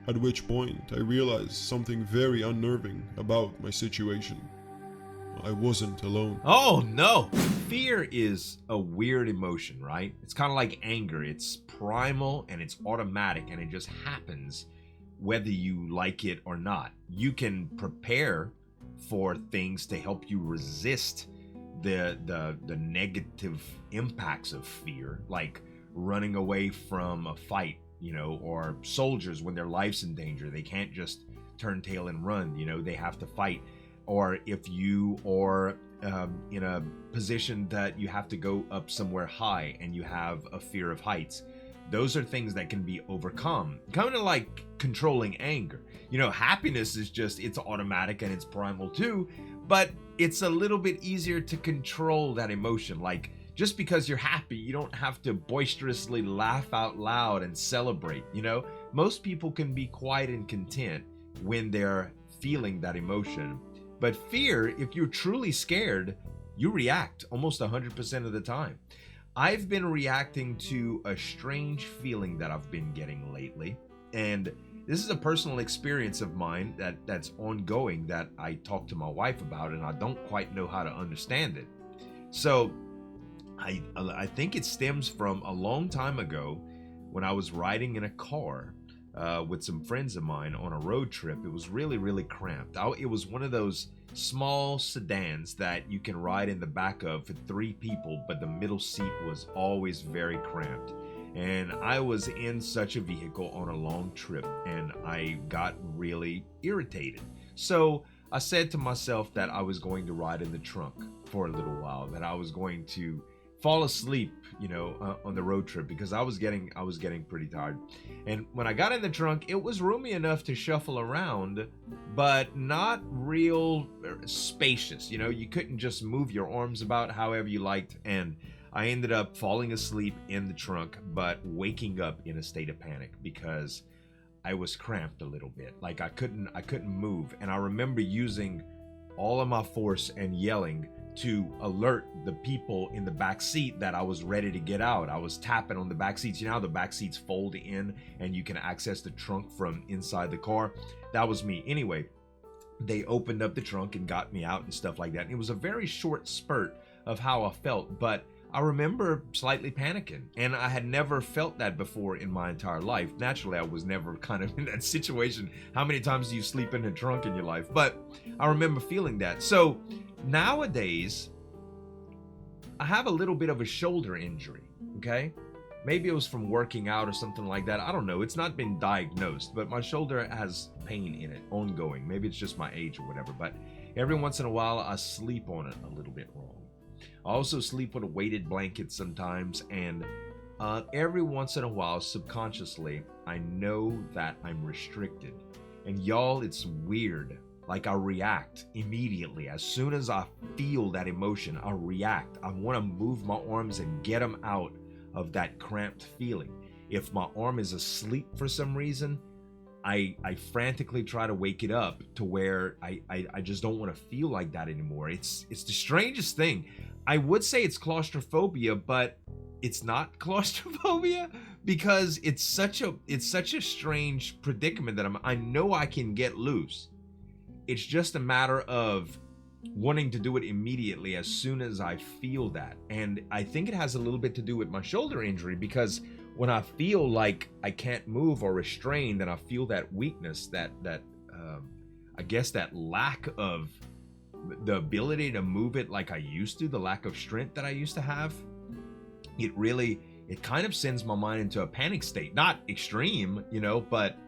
at which point I realized something very unnerving about my situation. I wasn't alone. Oh no! Fear is a weird emotion, right? It's kind of like anger. It's primal and it's automatic and it just happens whether you like it or not. You can prepare for things to help you resist the negative impacts of fear, like running away from a fight, or soldiers when their life's in danger. They can't just turn tail and run, they have to fight. Or if you are in a position that you have to go up somewhere high and you have a fear of heights, those are things that can be overcome. Kind of like controlling anger. Happiness is just, it's automatic and it's primal too, but it's a little bit easier to control that emotion. Like, just because you're happy, you don't have to boisterously laugh out loud and celebrate. Most people can be quiet and content when they're feeling that emotion. But fear, if you're truly scared, you react almost 100% of the time. I've been reacting to a strange feeling that I've been getting lately. And this is a personal experience of mine that's ongoing that I talk to my wife about, and I don't quite know how to understand it. So I think it stems from a long time ago when I was riding in a car with some friends of mine on a road trip. It was really, really cramped. It was one of those small sedans that you can ride in the back of for 3 people, but the middle seat was always very cramped. And I was in such a vehicle on a long trip, and I got really irritated. So I said to myself that I was going to ride in the trunk for a little while, that I was going to fall asleep, on the road trip, because I was getting pretty tired. And when I got in the trunk, it was roomy enough to shuffle around, but not real spacious. You couldn't just move your arms about however you liked. And I ended up falling asleep in the trunk, but waking up in a state of panic because I was cramped a little bit. Like I couldn't move. And I remember using all of my force and yelling to alert the people in the back seat that I was ready to get out. I was tapping on the back seats. How the back seats fold in and you can access the trunk from inside the car? That was me. Anyway, they opened up the trunk and got me out and stuff like that. And it was a very short spurt of how I felt, but I remember slightly panicking, and I had never felt that before in my entire life. Naturally, I was never kind of in that situation. How many times do you sleep in a trunk in your life? But I remember feeling that. So nowadays, I have a little bit of a shoulder injury, okay? Maybe it was from working out or something like that. I don't know. It's not been diagnosed, but my shoulder has pain in it, ongoing. Maybe it's just my age or whatever, but every once in a while, I sleep on it a little bit wrong. I also sleep with a weighted blanket sometimes, and every once in a while, subconsciously, I know that I'm restricted. And y'all, it's weird. Like I react immediately. As soon as I feel that emotion, I react. I want to move my arms and get them out of that cramped feeling. If my arm is asleep for some reason, I frantically try to wake it up to where I just don't want to feel like that anymore. It's the strangest thing. I would say it's claustrophobia, but it's not claustrophobia because it's such a strange predicament that I know I can get loose. It's just a matter of wanting to do it immediately as soon as I feel that. And I think it has a little bit to do with my shoulder injury, because when I feel like I can't move or restrain, then I feel that weakness, that I guess that lack of the ability to move it like I used to, the lack of strength that I used to have. It kind of sends my mind into a panic state. Not extreme, but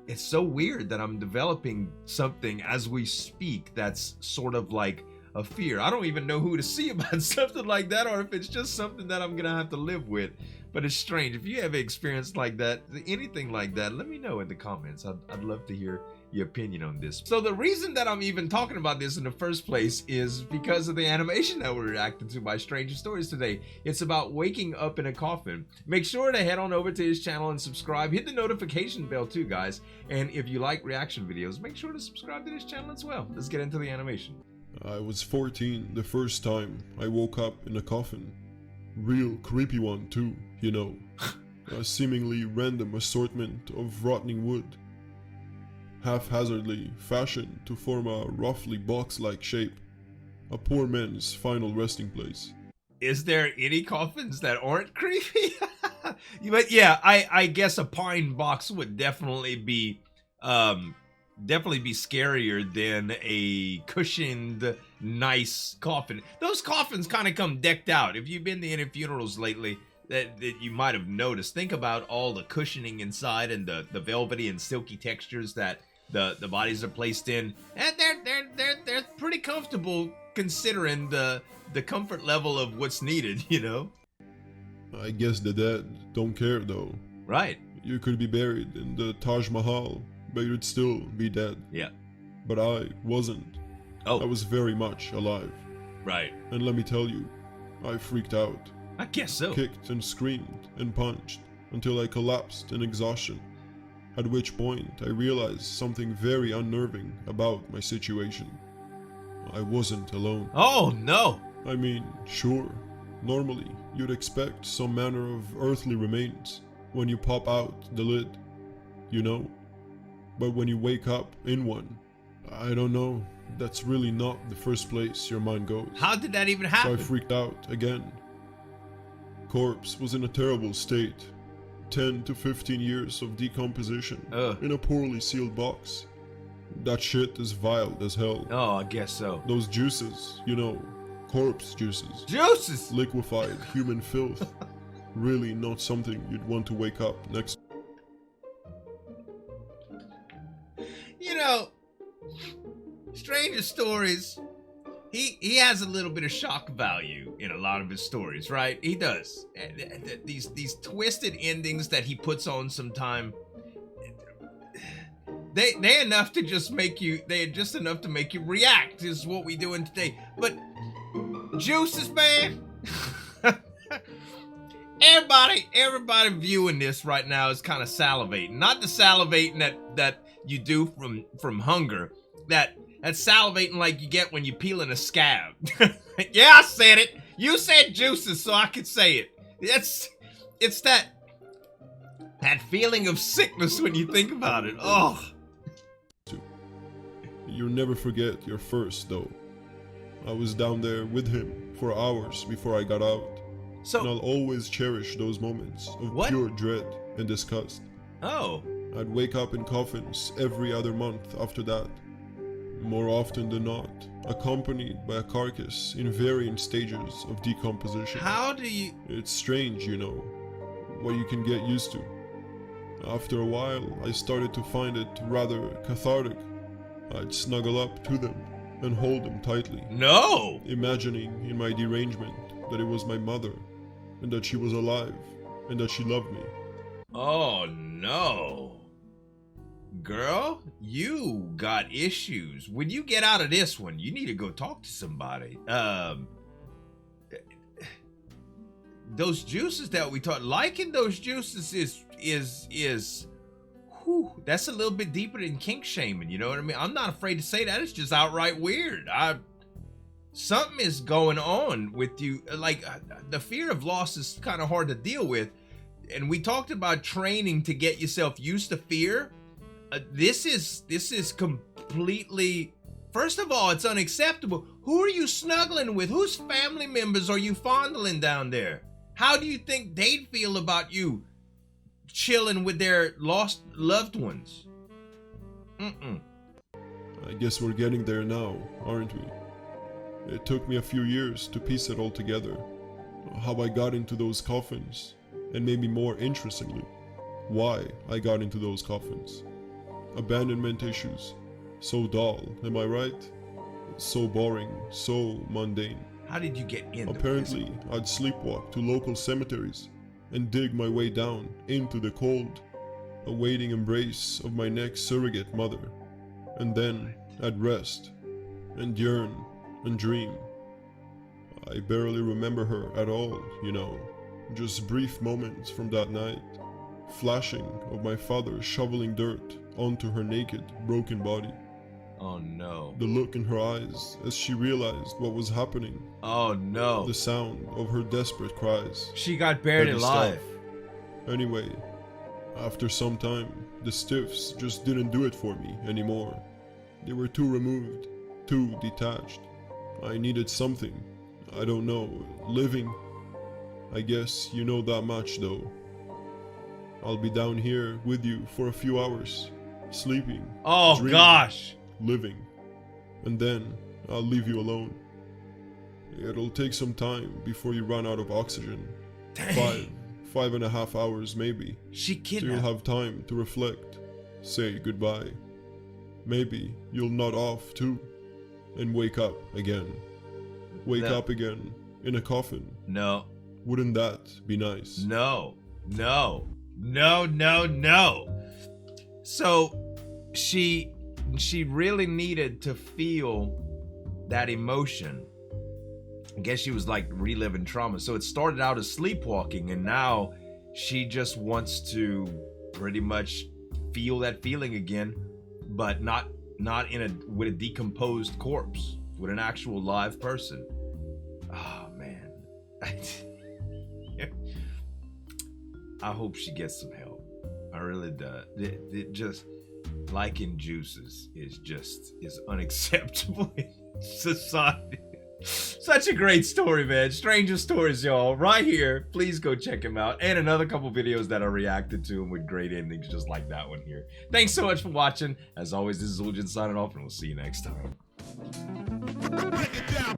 it's so weird that I'm developing something as we speak that's sort of like a fear. I don't even know who to see about something like that, or if it's just something that I'm gonna have to live with. But it's strange. If you have experience like that, anything like that, let me know in the comments. I'd love to hear your opinion on this. So the reason that I'm even talking about this in the first place is because of the animation that we're reacting to by Stranger Stories today. It's about waking up in a coffin. Make sure to head on over to his channel and subscribe. Hit the notification bell too, guys. And if you like reaction videos, make sure to subscribe to this channel as well. Let's get into the animation. I was 14 the first time I woke up in a coffin. Real creepy one too, A seemingly random assortment of rotting wood. haphazardly fashioned to form a roughly box-like shape, a poor man's final resting place. Is there any coffins that aren't creepy? But yeah, I guess a pine box would definitely be scarier than a cushioned, nice coffin. Those coffins kind of come decked out. If you've been to any funerals lately, that you might have noticed. Think about all the cushioning inside and the velvety and silky textures that the bodies are placed in, and they're pretty comfortable considering the comfort level of what's needed, you know? I guess the dead don't care though. Right. You could be buried in the Taj Mahal, but you'd still be dead. Yeah. But I wasn't. Oh. I was very much alive. Right. And let me tell you, I freaked out. I guess so. Kicked and screamed and punched until I collapsed in exhaustion. At which point I realized something very unnerving about my situation. I wasn't alone. Oh no! I mean, sure, normally you'd expect some manner of earthly remains when you pop out the lid, you know? But when you wake up in one, I don't know, that's really not the first place your mind goes. How did that even So happen? I freaked out again. Corpse was in a terrible state. 10 to 15 years of decomposition in a poorly sealed box. That shit is vile as hell. Oh, I guess so. Those juices, you know, corpse juices. Juices! Liquefied human filth. Really not something you'd want to wake up next. You know, Stranger Stories, he has a little bit of shock value in a lot of his stories, right? He does. And these twisted endings that he puts on sometime, they're enough to just make you, they're just enough to make you react, is what we doing today. But juices, man. Everybody viewing this right now is kind of salivating. Not the salivating that you do from hunger. That's salivating like you get when you're peeling a scab. Yeah, I said it. You said juices, so I could say it. It's that feeling of sickness when you think about it. Oh. You'll never forget your first, though. I was down there with him for hours before I got out. So, and I'll always cherish those moments of pure dread and disgust. Oh. I'd wake up in coffins every other month after that. More often than not, accompanied by a carcass in varying stages of decomposition. How do you... It's strange, you know, what you can get used to. After a while, I started to find it rather cathartic. I'd snuggle up to them and hold them tightly. No! Imagining in my derangement that it was my mother, and that she was alive, and that she loved me. Oh no. Girl, you got issues. When you get out of this one, you need to go talk to somebody. Those juices that we talked, liking those juices is whew, that's a little bit deeper than kink shaming, you know what I mean? I'm not afraid to say that. It's just outright weird. Something is going on with you. Like, the fear of loss is kind of hard to deal with. And we talked about training to get yourself used to fear. This is completely, first of all, it's unacceptable. Who are you snuggling with? Whose family members are you fondling down there? How do you think they'd feel about you chilling with their lost loved ones? I guess we're getting there now, aren't we? It took me a few years to piece it all together. How I got into those coffins, and maybe more interestingly, why I got into those coffins. Abandonment issues. So dull, am I right? So boring, so mundane. How did you get in? Apparently, I'd sleepwalk to local cemeteries and dig my way down into the cold, awaiting embrace of my next surrogate mother. And then I'd rest and yearn and dream. I barely remember her at all, you know. Just brief moments from that night. Flashing of my father shoveling dirt onto her naked, broken body. Oh no. The look in her eyes as she realized what was happening. Oh no. The sound of her desperate cries. She got buried Heavy alive. stuff. Anyway, after some time, The stiffs just didn't do it for me anymore. They were too removed, too detached. I needed something, I don't know, living. I guess you know that much though. I'll be down here with you for a few hours, sleeping, Oh dreaming, gosh. living, and then I'll leave you alone. It'll take some time before you run out of oxygen. Dang. 5.5 hours maybe. She So you'll kidnapped. have time to reflect, say goodbye. Maybe you'll nod off too, and wake up again. Wake No. up again in a coffin. No. Wouldn't that be nice? No. No. No. No. No. So she really needed to feel that emotion. I guess she was like reliving trauma. So it started out as sleepwalking, and now she just wants to pretty much feel that feeling again, but not with a decomposed corpse, with an actual live person. Oh man. I hope she gets some help. I really do. It just liking juices is unacceptable in society. Such a great story, man. Stranger Stories, y'all, right here. Please go check him out. And another couple videos that I reacted to him with great endings, just like that one here. Thanks so much for watching. As always, this is Zueljin signing off, and we'll see you next time. Break it down.